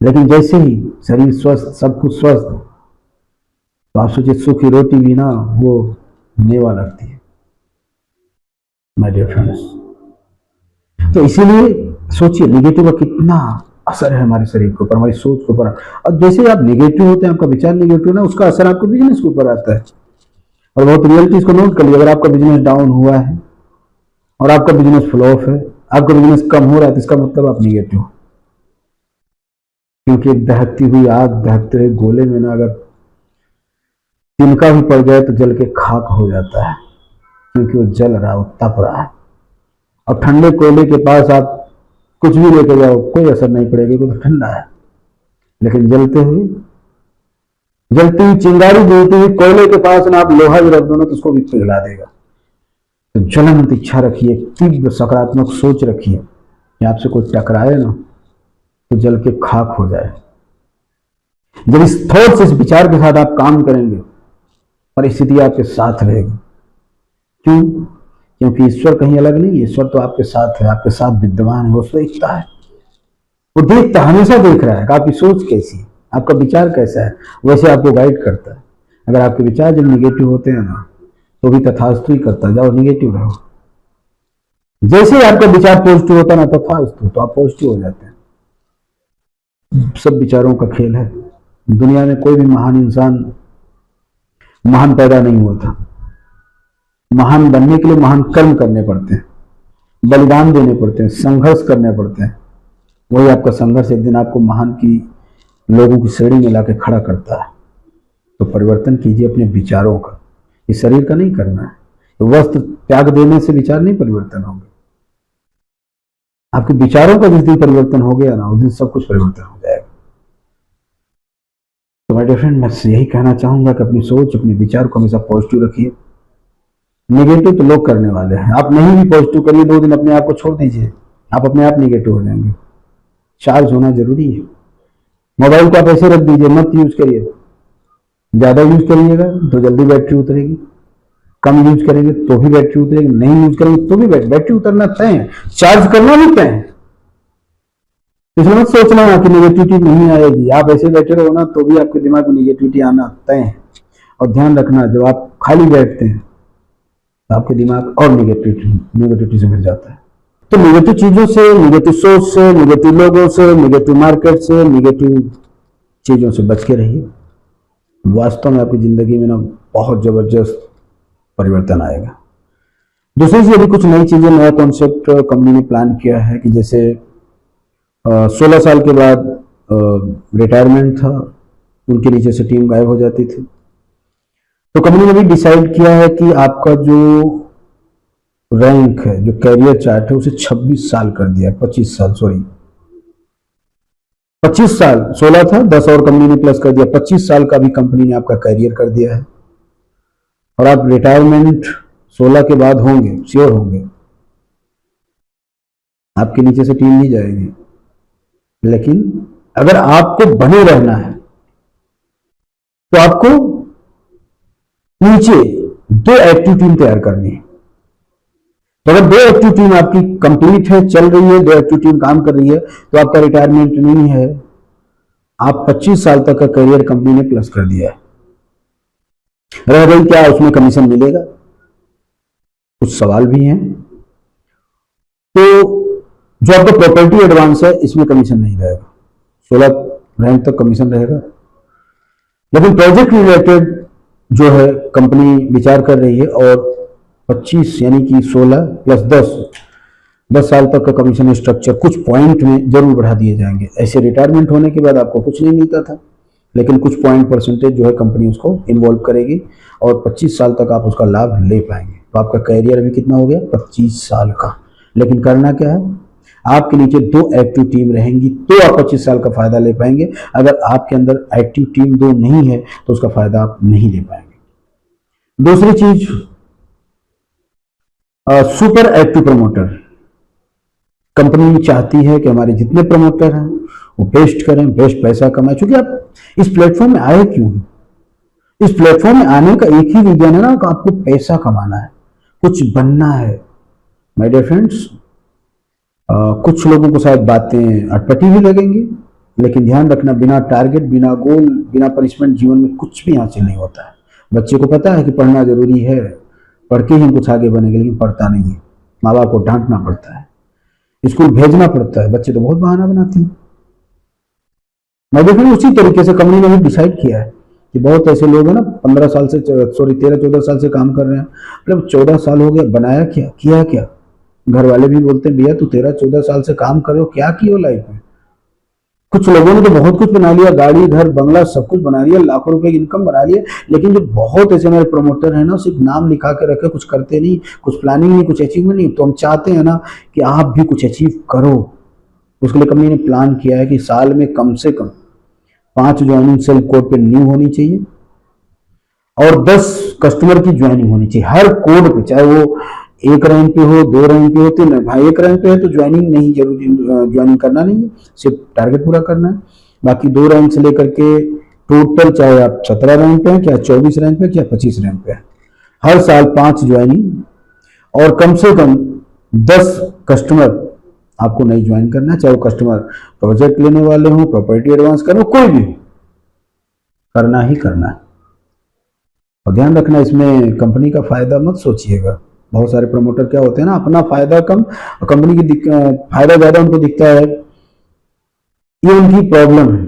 लेकिन जैसे ही शरीर स्वस्थ, सब कुछ स्वस्थ, तो आप सोचिए सूखी रोटी भी ना वो मेवा लगती है माय डियर फ्रेंड्स। तो इसीलिए सोचिए निगेटिव का कितना असर है हमारे शरीर के ऊपर, हमारी सोच के ऊपर। और जैसे आप निगेटिव होते हैं, आपका विचार निगेटिव ना, उसका असर आपके बिजनेस के ऊपर आता है। और बहुत रियलिटी इसको नोट कर लिया, अगर आपका बिजनेस डाउन हुआ है और आपका बिजनेस फ्लॉप है, आपका बिजनेस कम हो रहा है, तो इसका मतलब आप निगेटिव हो। क्योंकि एक दहकती हुई आग, दहकते हुए गोले में ना अगर तिनका भी पड़ जाए तो जल के खाक हो जाता है, क्योंकि वो जल रहा है, वो तप रहा है। और ठंडे कोयले के पास आप कुछ भी लेके जाओ, कोई असर नहीं पड़ेगा, क्योंकि तो ठंडा है। लेकिन जलती हुई चिंगारी जलती हुई कोयले के पास ना आप लोहा भी रख दो ना, तो उसको भी पिघला देगा। तो ज्वलंत इच्छा रखिए, तीव्र सकारात्मक सोच रखिए कि आपसे कोई टकराए ना तो जल के खाक हो जाए। जब इस थॉट से, इस विचार के साथ आप काम करेंगे, परिस्थिति आपके साथ रहेगी। क्यों? क्योंकि ईश्वर कहीं अलग नहीं है, ईश्वर तो आपके साथ है, आपके साथ विद्यमान है, वो देखता है, वो देखता, हमेशा देख रहा है कि आपकी सोच कैसी है, आपका विचार कैसा है, वैसे आपको गाइड करता है। अगर आपके विचार जब निगेटिव होते हैं ना, तो भी तथास्तु ही करता है, जाओ निगेटिव रहो। जैसे ही आपका विचार पॉजिटिव होता है ना, तथास्तु, तो आप पॉजिटिव हो जाते हैं। सब विचारों का खेल है। दुनिया में कोई भी महान इंसान महान पैदा नहीं होता। महान बनने के लिए महान कर्म करने पड़ते हैं, बलिदान देने पड़ते हैं, संघर्ष करने पड़ते हैं। वही आपका संघर्ष एक दिन आपको महान की लोगों की श्रेणी में लाके खड़ा करता है। तो परिवर्तन कीजिए अपने विचारों का, इस शरीर का नहीं करना है। वस्त्र त्याग देने से विचार नहीं परिवर्तन होंगे, आपके विचारों का जिस दिन परिवर्तन हो गया ना, उस दिन सब कुछ परिवर्तन हो जाएगा। तो माय डियर फ्रेंड, मैं यही कहना चाहूंगा कि अपनी सोच, अपने विचार को हमेशा पॉजिटिव रखिए। नेगेटिव तो लोग करने वाले हैं, आप नहीं भी पॉजिटिव करिए, 2 दिन अपने आप को छोड़ दीजिए, आप अपने आप नेगेटिव हो जाएंगे। चार्ज होना जरूरी है। मोबाइल को आप ऐसे रख दीजिए, मत यूज करिए। ज्यादा यूज करिएगा तो जल्दी बैटरी उतरेगी, कम यूज करेंगे तो भी बैटरी उतरेगी, नहीं यूज करेंगे तो भी बैटरी उतरना तय है, चार्ज करना भी तय है। इसलिए मत सोचना कि नेगेटिविटी नहीं आएगी, आप ऐसे बैठे रहो ना तो भी आपके दिमाग में नेगेटिविटी आना तय है। और ध्यान रखना, जब आप खाली बैठते हैं तो आपके दिमाग और नेगेटिविटी से भर जाता है। तो नेगेटिव चीजों से, नेगेटिव सोच से, नेगेटिव लोगों से, नेगेटिव मार्केट से, नेगेटिव चीजों से बच के रहिए। वास्तव में आपकी जिंदगी में ना बहुत जबरदस्त परिवर्तन आएगा। दूसरी चीज, अभी कुछ नई चीजें, नया कॉन्सेप्ट कंपनी ने प्लान किया है कि जैसे 16 साल के बाद रिटायरमेंट था, उनके नीचे से टीम गायब हो जाती थी। तो कंपनी ने भी डिसाइड किया है कि आपका जो रैंक है, जो कैरियर चार्ट है, उसे 26 साल कर दिया, 25 साल, सॉरी 25 साल, 16 था, 10 और कंपनी ने प्लस कर दिया, 25 साल का भी कंपनी ने आपका कैरियर कर दिया है। और आप रिटायरमेंट 16 के बाद होंगे, श्योर होंगे, आपके नीचे से टीम नहीं जाएगी। लेकिन अगर आपको बने रहना है तो आपको नीचे 2 एक्टिव टीम तैयार करनी है। तो अगर 2 एक्टिव टीम आपकी कंप्लीट है, चल रही है, 2 एक्टिव टीम काम कर रही है, तो आपका रिटायरमेंट नहीं है, आप 25 साल तक का करियर कंपनी ने प्लस कर दिया है। रह गई क्या, उसमें कमीशन मिलेगा, कुछ सवाल भी हैं। तो जो आपका प्रॉपर्टी एडवांस है, इसमें कमीशन नहीं रहेगा, 16 रैंक तक कमीशन रहेगा। लेकिन प्रोजेक्ट रिलेटेड जो है कंपनी विचार कर रही है, और 25 यानी कि 16 प्लस 10 साल तक का कमीशन स्ट्रक्चर कुछ पॉइंट में जरूर बढ़ा दिए जाएंगे। ऐसे रिटायरमेंट होने के बाद आपको कुछ नहीं मिलता था, लेकिन कुछ पॉइंट परसेंटेज जो है कंपनी उसको इन्वॉल्व करेगी और 25 साल तक आप उसका लाभ ले पाएंगे। तो आपका कैरियर अभी कितना हो गया, 25 साल का। लेकिन करना क्या है, आपके नीचे 2 एक्टिव टीम रहेंगी तो आप 25 साल का फायदा ले पाएंगे। अगर आपके अंदर एक्टिव टीम 2 नहीं है तो उसका फायदा आप नहीं ले पाएंगे। दूसरी चीज, सुपर एक्टिव प्रमोटर। कंपनी चाहती है कि हमारे जितने प्रमोटर हैं वो बेस्ट करें, बेस्ट पैसा कमाएं। क्योंकि आप इस प्लेटफॉर्म में आए क्यों हैं? इस प्लेटफॉर्म में आने का एक ही रीजन है ना, कि आपको पैसा कमाना है, कुछ बनना है। माय डियर फ्रेंड्स, कुछ लोगों को शायद बातें अटपटी भी लगेंगी, लेकिन ध्यान रखना, बिना टारगेट, बिना गोल, बिना पनिशमेंट जीवन में कुछ भी हासिल नहीं होता है। बच्चे को पता है कि पढ़ना जरूरी है, पढ़ के ही हम कुछ आगे बनेंगे, लेकिन पढ़ता नहीं है। माँ बाप को डांटना पड़ता है, स्कूल भेजना पड़ता है, बच्चे तो बहुत बहाना बनाते हैं। मैं देखूँ उसी तरीके से कंपनी ने भी डिसाइड किया है कि बहुत ऐसे लोग हैं ना, 13 14 साल से काम कर रहे हैं। मतलब 14 साल हो गया, बनाया क्या, किया क्या? घर वाले भी बोलते हैं, भैया तू 13-14 साल से काम कर रहे हो, क्या किया लाइफ में? कुछ लोगों ने तो बहुत कुछ बना लिया, गाड़ी, घर, बंगला सब कुछ बना लिया, लाखों रुपए की इनकम बना लिया। लेकिन जो बहुत ऐसे हमारे प्रमोटर हैं ना, सिर्फ नाम लिखा के रखे, कुछ करते नहीं, कुछ प्लानिंग नहीं, कुछ अचीवमेंट नहीं। तो हम चाहते हैं ना कि आप भी कुछ अचीव करो। उसके लिए कंपनी ने प्लान किया है कि साल में कम से कम 5 ज्वाइनिंग सेल कोड पे न्यू होनी चाहिए और 10 कस्टमर की ज्वाइनिंग होनी चाहिए हर कोड पे, चाहे वो 1 रैंक पे हो, 2 रैंक पे हो, 3 रैंक। भाई 1 रैंक पे है तो ज्वाइनिंग नहीं जरूरी, ज्वाइनिंग करना नहीं है, सिर्फ टारगेट पूरा करना है। बाकी 2 रैंक से लेकर के टोटल, चाहे आप 17 रैंक पे हैं, क्या 24 रैंक पे, क्या 25 रैंक पे है, हर साल 5 ज्वाइनिंग और कम से कम 10 कस्टमर आपको नहीं ज्वाइन करना है। चाहे वो कस्टमर प्रोजेक्ट लेने वाले हो, प्रॉपर्टी एडवांस करो, कोई भी हो, करना ही करना है। और ध्यान रखना, इसमें कंपनी का फायदा मत सोचिएगा। बहुत सारे प्रमोटर क्या होते हैं ना, अपना फायदा कम, कंपनी की फायदा ज्यादा उनको दिखता है, ये उनकी प्रॉब्लम है।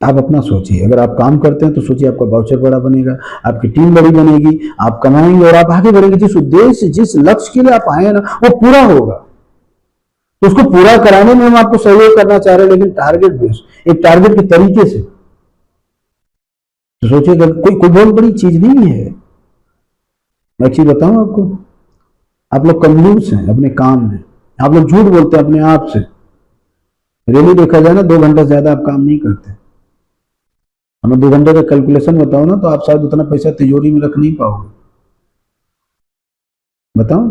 आप अपना सोचिए, अगर आप काम करते हैं तो सोचिए आपका वाउचर बड़ा बनेगा, आपकी टीम बड़ी बनेगी, आप कमाएंगे और आप आगे बढ़ेंगे। जिस उद्देश्य, जिस लक्ष्य के लिए आप आए ना, वो पूरा होगा। तो उसको पूरा कराने में हम आपको सहयोग करना चाह रहे हैं, लेकिन टारगेट बेस्ड, एक टारगेट के तरीके से। तो सोचिएगा, कोई बहुत बड़ी चीज नहीं है। मैं एक चीज बताऊं आपको, आप लोग कंफ्यूज हैं अपने काम में, आप लोग झूठ बोलते हैं अपने आप से। रियली देखा जाए ना, 2 घंटा से ज्यादा आप काम नहीं करते। हमें 2 घंटे का कैलकुलेशन बताओ ना, तो आप शायद उतना पैसा तिजोरी में रख नहीं पाओगे। बताओ,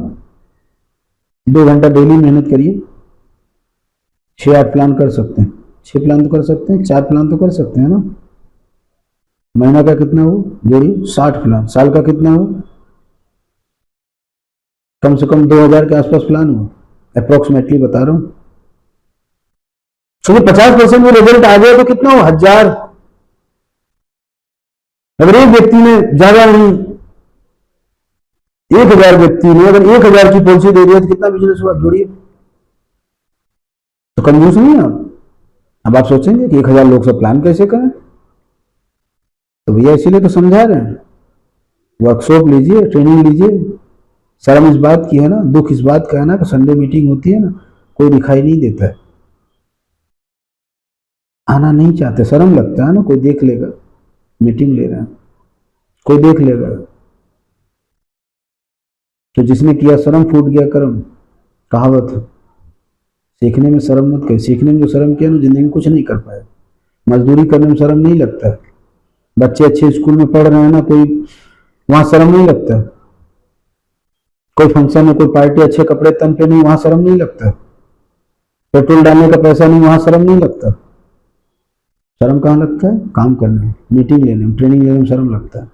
2 घंटा डेली मेहनत करिए, 6-8 प्लान कर सकते हैं, 6 प्लान तो कर सकते हैं, 4 प्लान तो कर सकते हैं ना। महीना का कितना हो जोड़िए, 60 प्लान, साल का कितना हो कम से कम 2000 के आसपास प्लान हुआ, अप्रोक्सीमेटली बता रहा हूं। क्योंकि 50% में रिजल्ट आ गया तो कितना हो, 1000। अगर एक व्यक्ति ने, ज्यादा नहीं, 1000 व्यक्ति ने अगर 1000 की पॉलिसी दे दिया तो कितना बिजनेस हुआ, जोड़िए। तो कंजूस नहीं है आप। अब आप सोचेंगे कि 1000 लोग से प्लान कैसे करें, तो भैया इसीलिए तो समझा रहे हैं। वर्कशॉप लीजिए, ट्रेनिंग लीजिए। शर्म इस बात की है ना, दुख इस बात का है ना कि संडे मीटिंग होती है ना, कोई दिखाई नहीं देता है, आना नहीं चाहते, शर्म लगता है ना, कोई देख लेगा, मीटिंग ले रहे हैं, कोई देख लेगा। तो जिसने किया शर्म फूट गया कर्म, कहावत है। सीखने में शर्म मत करिए। सीखने में जो शर्म किया ना, जिंदगी में कुछ नहीं कर पाए। मजदूरी करने में शर्म नहीं लगता है। बच्चे अच्छे स्कूल में पढ़ रहे हैं ना, कोई वहां शर्म नहीं लगता। कोई फंक्शन में कोई पार्टी अच्छे कपड़े तन पे नहीं, वहां शर्म नहीं लगता। पेट्रोल डालने का पैसा नहीं, वहां शर्म नहीं लगता। शर्म कहाँ लगता है, काम करने में, मीटिंग लेने में, ट्रेनिंग लेने में शर्म लगता है।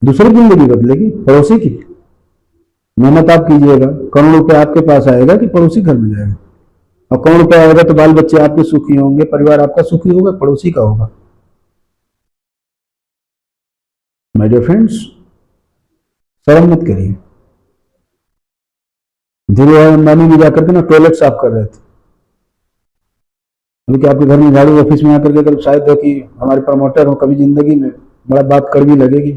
दूसरी जिंदगी बदलेगी, पड़ोसी की मेहनत आप कीजिएगा, करोड़ रुपए आपके पास आएगा कि पड़ोसी घर में जाएगा। और करोड़ रुपए आएगा तो बाल बच्चे आपके सुखी होंगे, परिवार आपका सुखी होगा, पड़ोसी का होगा। माय डियर फ्रेंड्स, शर्म मत करिए। धीरूभाई अंबानी भी जाकर के ना टॉयलेट साफ कर रहे थे। अभी क्या आपके घर में झाड़ू ऑफिस में आकर के, अगर शायद है कि हमारे प्रमोटर हो, कभी जिंदगी में बड़ा बात कड़वी लगेगी।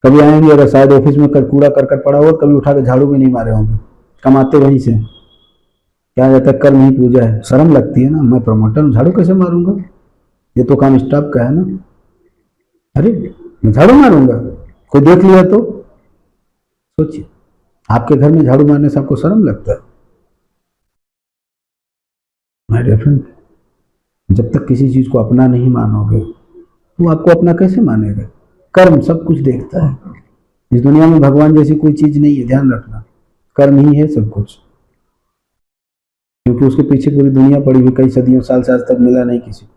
कभी आएंगे अगर शायद ऑफिस में कूड़ा करकट पड़ा हो, कभी उठा के झाड़ू भी नहीं मारे होंगे, कमाते वहीं से। क्या जाता है, कर्म ही पूजा है। शर्म लगती है ना, मैं प्रमोटर हूँ, झाड़ू कैसे मारूंगा, ये तो काम स्टाफ का है ना। अरे मैं झाड़ू मारूंगा, कोई देख लिया तो सोचिए, आपके घर में झाड़ू मारने से आपको शर्म लगता है। माय डियर फ्रेंड, जब तक किसी चीज को अपना नहीं मानोगे तो आपको अपना कैसे मानेगा। कर्म सब कुछ देखता है। इस दुनिया में भगवान जैसी कोई चीज नहीं है, ध्यान रखना। कर्म ही है सब कुछ, क्योंकि उसके पीछे पूरी दुनिया पड़ी हुई, कई सदियों साल से आज तक मिला नहीं किसी को।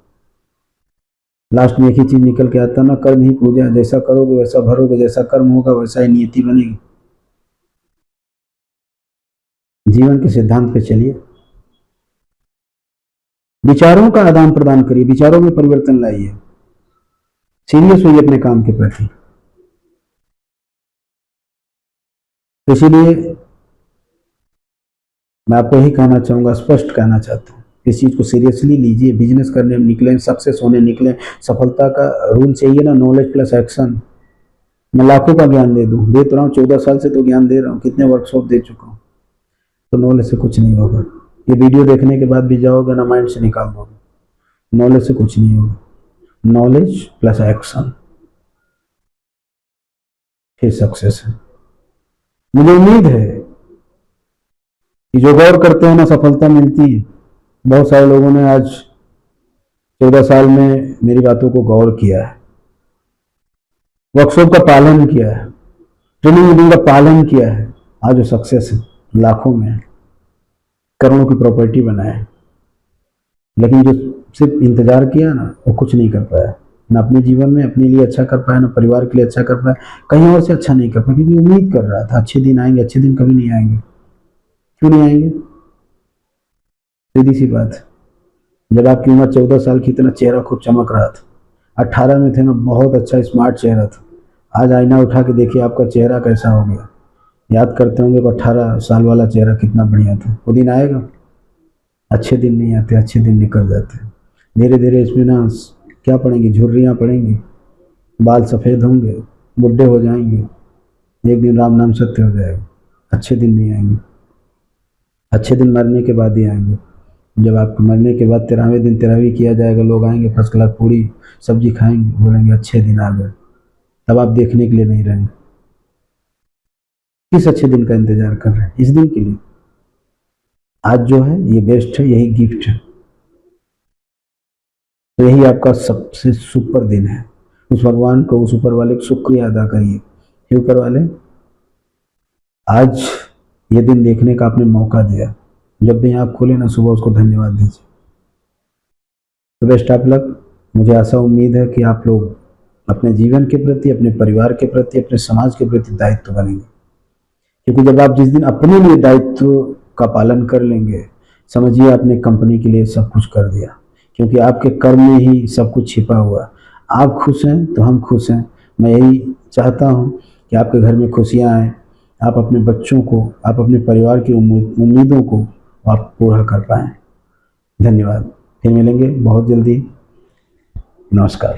लास्ट में एक ही चीज निकल के आता ना, कर्म ही पूजा। जैसा करोगे वैसा भरोगे, जैसा कर्म होगा वैसा ही नियति बनेगी। जीवन के सिद्धांत पे चलिए, विचारों का आदान प्रदान करिए, विचारों में परिवर्तन लाइए, सीरियस होइए अपने काम के प्रति। इसीलिए मैं आपको यही कहना चाहूंगा, स्पष्ट कहना चाहता हूँ, इस चीज को सीरियसली लीजिए। बिजनेस करने में निकले, सक्सेस होने निकले। सफलता का रूल चाहिए ना, नॉलेज प्लस एक्शन। मैं लाखों का ज्ञान दे दूं, दे तो रहा हूँ, 14 साल से तो ज्ञान दे रहा हूँ, कितने वर्कशॉप दे चुका हूँ, तो नॉलेज से कुछ नहीं होगा। ये वीडियो देखने के बाद भी जाओगे ना, माइंड से निकाल दोगे, नॉलेज से कुछ नहीं होगा। नॉलेज प्लस एक्शन फिर सक्सेस है। मुझे उम्मीद है कि जो गौर करते हैं ना, सफलता मिलती है। बहुत सारे लोगों ने आज 14 साल में मेरी बातों को गौर किया है, वर्कशॉप का पालन किया है, ट्रेनिंग मीटिंग का पालन किया है। आज जो सक्सेस है, लाखों में है, करोड़ों की प्रॉपर्टी बनाए। लेकिन जो सिर्फ इंतजार किया ना, वो कुछ नहीं कर पाया। ना अपने जीवन में अपने लिए अच्छा कर पाया, ना परिवार के लिए अच्छा कर पाया, कहीं और से अच्छा नहीं कर पाया, क्योंकि उम्मीद कर रहा था अच्छे दिन आएंगे। अच्छे दिन कभी नहीं आएंगे। क्यों नहीं आएंगे? सीधी सी बात है, जब आपकी उम्र 14 साल की, इतना चेहरा खूब चमक रहा था। 18 में थे ना, बहुत अच्छा स्मार्ट चेहरा था। आज आईना उठा के देखिए आपका चेहरा कैसा हो गया। याद करते होंगे 18 साल वाला चेहरा कितना बढ़िया था। वो दिन आएगा? अच्छे दिन नहीं आते, अच्छे दिन निकल जाते हैं। धीरे धीरे इसमें ना क्या पड़ेंगी, झुर्रियाँ पड़ेंगी, बाल सफ़ेद होंगे, बुढ़े हो जाएंगे, एक दिन राम नाम सत्य हो जाएगा। अच्छे दिन नहीं आएंगे। अच्छे दिन मरने के बाद ही आएंगे। जब आपके मरने के बाद 13वें दिन तेरहवीं किया जाएगा, लोग आएंगे, फर्स्ट क्लास पूरी सब्जी खाएंगे, बोलेंगे अच्छे दिन आ गए। तब आप देखने के लिए नहीं रहेंगे। किस अच्छे दिन का इंतजार कर रहे हैं? इस दिन के लिए। आज जो है ये बेस्ट है, यही गिफ्ट है। तो यही आपका सबसे सुपर दिन है। उस भगवान को, उस ऊपर वाले को शुक्रिया अदा करिए। हे ऊपर वाले, आज ये दिन देखने का आपने मौका दिया। जब भी आँख खोले ना सुबह, उसको धन्यवाद दीजिए। तो बेस्ट ऑफ लक। मुझे आशा उम्मीद है कि आप लोग अपने जीवन के प्रति, अपने परिवार के प्रति, अपने समाज के प्रति दायित्व बनेंगे। क्योंकि जब आप जिस दिन अपने लिए दायित्व का पालन कर लेंगे, समझिए आपने कंपनी के लिए सब कुछ कर दिया, क्योंकि आपके कर्म में ही सब कुछ छिपा हुआ। आप खुश हैं तो हम खुश हैं। मैं यही चाहता हूं कि आपके घर में खुशियां आए, आप अपने बच्चों को, आप अपने परिवार की उम्मीदों को आप पूरा कर पाएं। धन्यवाद। फिर मिलेंगे बहुत जल्दी। नमस्कार।